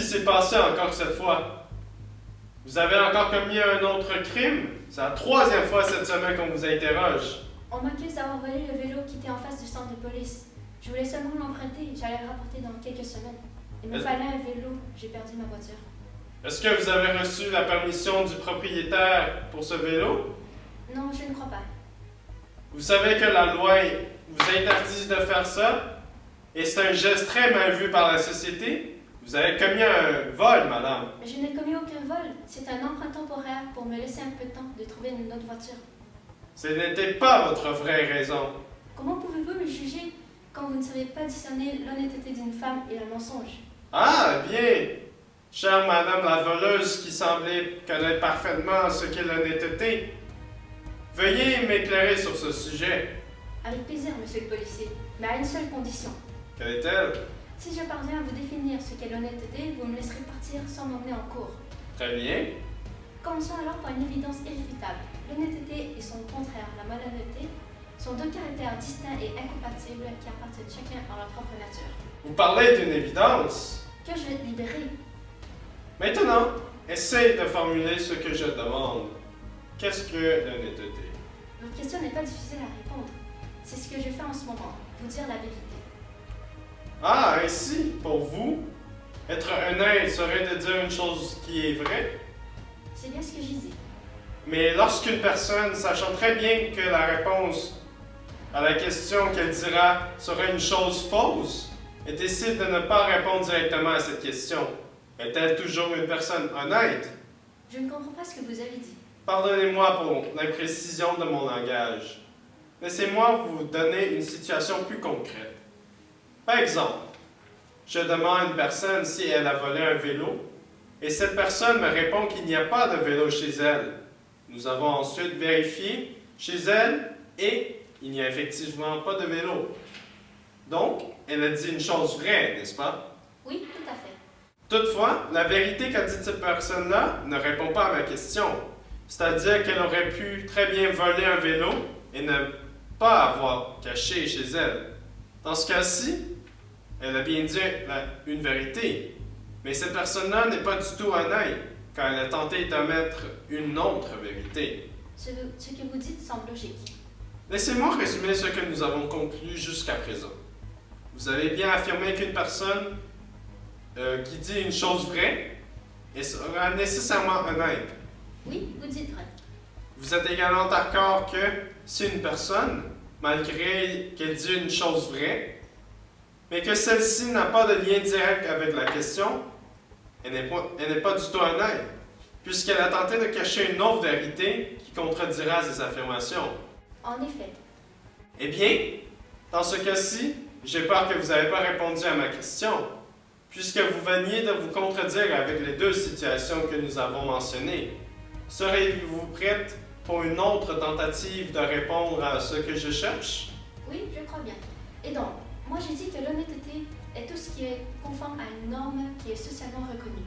s'est passé encore cette fois? Vous avez encore commis un autre crime? C'est la troisième fois cette semaine qu'on vous interroge. On m'accuse d'avoir volé le vélo qui était en face du centre de police. Je voulais seulement l'emprunter, j'allais le rapporter dans quelques semaines. Il me fallait un vélo, j'ai perdu ma voiture. Est-ce que vous avez reçu la permission du propriétaire pour ce vélo? Non, je ne crois pas. Vous savez que la loi vous interdit de faire ça, et c'est un geste très mal vu par la société. Vous avez commis un vol, madame. Je n'ai commis aucun vol. C'est un emprunt temporaire pour me laisser un peu de temps de trouver une autre voiture. Ce n'était pas votre vraie raison. Comment pouvez-vous me juger quand vous ne savez pas discerner l'honnêteté d'une femme et le mensonge? Ah, bien! Chère madame la voleuse qui semblait connaître parfaitement ce qu'est l'honnêteté, veuillez m'éclairer sur ce sujet. Avec plaisir, monsieur le policier, mais à une seule condition. Quelle est-elle? Si je parviens à vous définir ce qu'est l'honnêteté, vous me laisserez partir sans m'emmener en cours. Très bien. Commençons alors par une évidence irréfutable. L'honnêteté et son contraire, la malhonnêteté, sont deux caractères distincts et incompatibles qui appartiennent chacun à leur propre nature. Vous parlez d'une évidence. Que je vais te libérer. Maintenant, essaye de formuler ce que je demande. Qu'est-ce que l'honnêteté? Votre question n'est pas difficile à répondre. C'est ce que je fais en ce moment, vous dire la vérité. Ah, ainsi, pour vous, être honnête serait de dire une chose qui est vraie. C'est bien ce que j'ai dit. Mais lorsqu'une personne, sachant très bien que la réponse à la question qu'elle dira sera une chose fausse, et décide de ne pas répondre directement à cette question, est-elle toujours une personne honnête? Je ne comprends pas ce que vous avez dit. Pardonnez-moi pour l'imprécision de mon langage. Laissez-moi vous donner une situation plus concrète. Par exemple, je demande à une personne si elle a volé un vélo, et cette personne me répond qu'il n'y a pas de vélo chez elle. Nous avons ensuite vérifié chez elle, et il n'y a effectivement pas de vélo. Donc, elle a dit une chose vraie, n'est-ce pas? Oui, tout à fait. Toutefois, la vérité qu'a dit cette personne-là ne répond pas à ma question. C'est-à-dire qu'elle aurait pu très bien voler un vélo et ne pas avoir caché chez elle. Dans ce cas-ci, elle a bien dit une vérité. Mais cette personne-là n'est pas du tout honnête, car elle a tenté d'omettre une autre vérité. Ce que vous dites semble logique. Laissez-moi résumer ce que nous avons conclu jusqu'à présent. Vous avez bien affirmé qu'une personne qui dit une chose vraie sera nécessairement honnête. Oui, vous dites vrai. Vous êtes également d'accord que si une personne, malgré qu'elle dit une chose vraie, mais que celle-ci n'a pas de lien direct avec la question, elle n'est pas du tout honnête, puisqu'elle a tenté de cacher une autre vérité qui contredira ses affirmations. En effet. Eh bien, dans ce cas-ci, j'ai peur que vous n'avez pas répondu à ma question, puisque vous veniez de vous contredire avec les deux situations que nous avons mentionnées. Serez-vous prête pour une autre tentative de répondre à ce que je cherche? Oui, je crois bien. Et donc, moi j'ai dit que l'honnêteté est tout ce qui est conforme à une norme qui est socialement reconnue.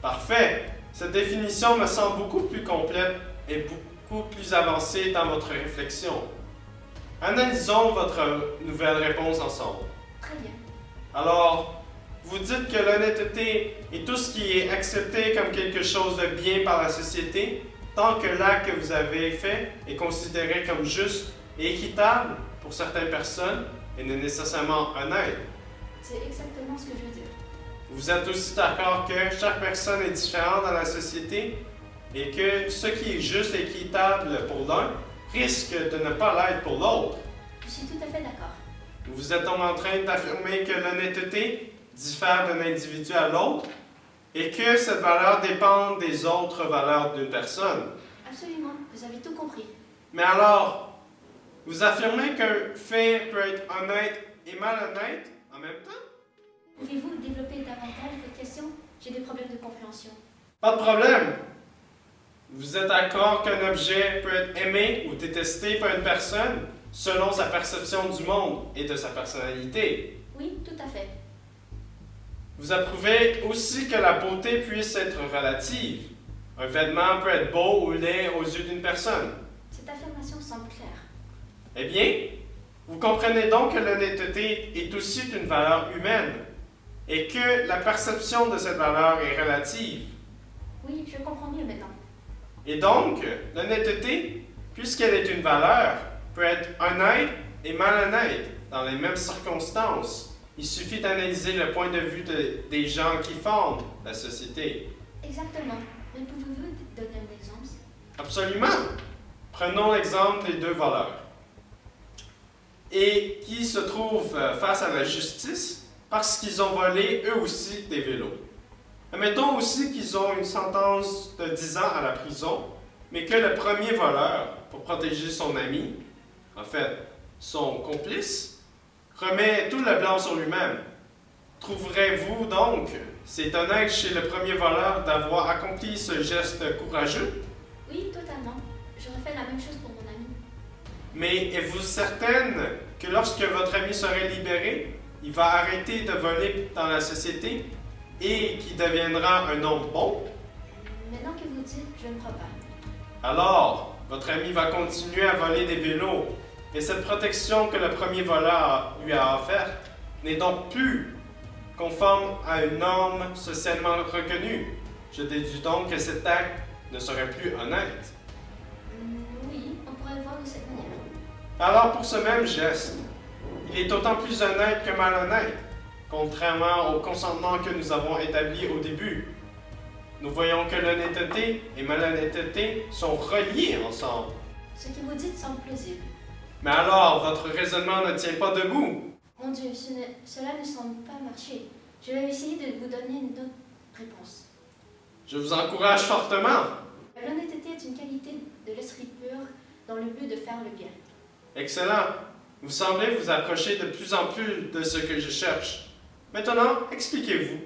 Parfait! Cette définition me semble beaucoup plus complète et beaucoup plus avancée dans votre réflexion. Analysons votre nouvelle réponse ensemble. Très bien. Alors, vous dites que l'honnêteté est tout ce qui est accepté comme quelque chose de bien par la société, tant que l'acte que vous avez fait est considéré comme juste et équitable pour certaines personnes et n'est nécessairement honnête. C'est exactement ce que je veux dire. Vous êtes aussi d'accord que chaque personne est différente dans la société et que ce qui est juste et équitable pour l'un risque de ne pas l'être pour l'autre. Je suis tout à fait d'accord. Vous êtes donc en train d'affirmer que l'honnêteté diffère d'un individu à l'autre et que cette valeur dépend des autres valeurs d'une personne. Absolument, vous avez tout compris. Mais alors, vous affirmez qu'un fait peut être honnête et malhonnête en même temps? Pouvez-vous développer davantage votre question? J'ai des problèmes de compréhension. Pas de problème. Vous êtes d'accord qu'un objet peut être aimé ou détesté par une personne selon sa perception du monde et de sa personnalité? Oui, tout à fait. Vous approuvez aussi que la beauté puisse être relative. Un vêtement peut être beau ou laid aux yeux d'une personne. Cette affirmation semble claire. Eh bien, vous comprenez donc que l'honnêteté est aussi une valeur humaine. et que la perception de cette valeur est relative. Oui, je comprends mieux maintenant. Et donc, l'honnêteté, puisqu'elle est une valeur, peut être honnête et malhonnête dans les mêmes circonstances. Il suffit d'analyser le point de vue des gens qui fondent la société. Exactement. Mais pouvez-vous donner un exemple? Absolument. Prenons l'exemple des deux voleurs. Et qui se trouvent face à la justice parce qu'ils ont volé eux aussi des vélos. Admettons aussi qu'ils ont une sentence de 10 ans à la prison, mais que le premier voleur, pour protéger son ami, en fait son complice, remet tout le blanc sur lui-même. Trouverez-vous donc c'est honnête chez le premier voleur d'avoir accompli ce geste courageux? Oui, totalement. J'aurais fait la même chose pour mon ami. Mais êtes-vous certaine que lorsque votre ami serait libéré, il va arrêter de voler dans la société et qu'il deviendra un homme bon? Maintenant que vous dites, je ne crois pas. Alors, votre ami va continuer à voler des vélos et cette protection que le premier voleur lui a offerte n'est donc plus conforme à une norme socialement reconnue. Je déduis donc que cet acte ne serait plus honnête. Oui, on pourrait le voir de cette manière. Alors pour ce même geste, il est d'autant plus honnête que malhonnête, contrairement au consentement que nous avons établi au début. Nous voyons que l'honnêteté et malhonnêteté sont reliés ensemble. Ce que vous dites semble plausible. Mais alors, votre raisonnement ne tient pas debout. Mon Dieu, cela ne semble pas marcher. Je vais essayer de vous donner une autre réponse. Je vous encourage fortement. L'honnêteté est une qualité de l'esprit pur dans le but de faire le bien. Excellent. Vous semblez vous approcher de plus en plus de ce que je cherche. Maintenant, expliquez-vous.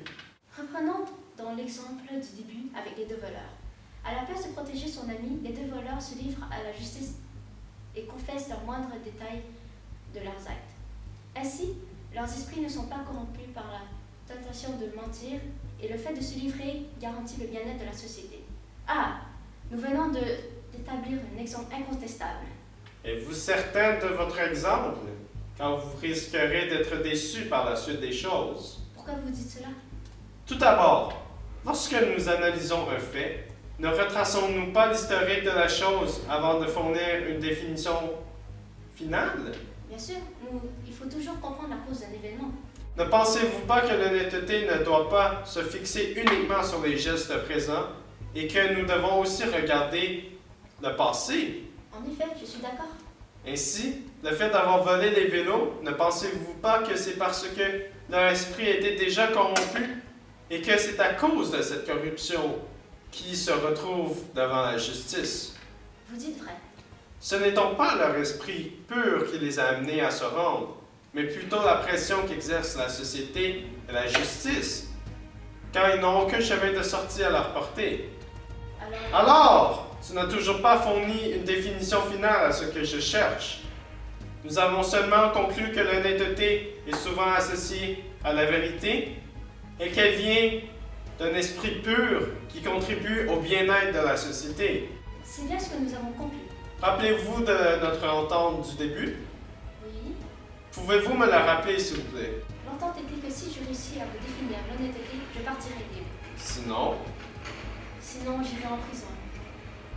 Reprenons dans l'exemple du début avec les deux voleurs. À la place de protéger son ami, les deux voleurs se livrent à la justice et confessent leurs moindres détails de leurs actes. Ainsi, leurs esprits ne sont pas corrompus par la tentation de mentir et le fait de se livrer garantit le bien-être de la société. Ah, nous venons d'établir un exemple incontestable. Êtes-vous certain de votre exemple? Car vous risquerez d'être déçu par la suite des choses. Pourquoi vous dites cela? Tout d'abord, lorsque nous analysons un fait, ne retraçons-nous pas l'historique de la chose avant de fournir une définition finale? Bien sûr, il faut toujours comprendre la cause d'un événement. Ne pensez-vous pas que l'honnêteté ne doit pas se fixer uniquement sur les gestes présents et que nous devons aussi regarder le passé? En effet, je suis d'accord. Ainsi, le fait d'avoir volé les vélos, ne pensez-vous pas que c'est parce que leur esprit était déjà corrompu et que c'est à cause de cette corruption qu'ils se retrouvent devant la justice? Vous dites vrai. Ce n'est donc pas leur esprit pur qui les a amenés à se rendre, mais plutôt la pression qu'exerce la société et la justice, car ils n'ont aucun chemin de sortie à leur portée. Alors, tu n'as toujours pas fourni une définition finale à ce que je cherche. Nous avons seulement conclu que l'honnêteté est souvent associée à la vérité et qu'elle vient d'un esprit pur qui contribue au bien-être de la société. C'est bien ce que nous avons conclu. Rappelez-vous de notre entente du début? Oui. Pouvez-vous me la rappeler, s'il vous plaît? L'entente était que si je réussis à vous définir l'honnêteté, je partirai libre. Sinon? Sinon, j'irai en prison.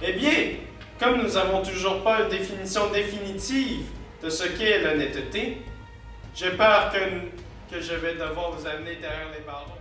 Eh bien, comme nous n'avons toujours pas une définition définitive de ce qu'est l'honnêteté, j'ai peur que je vais devoir vous amener derrière les barreaux.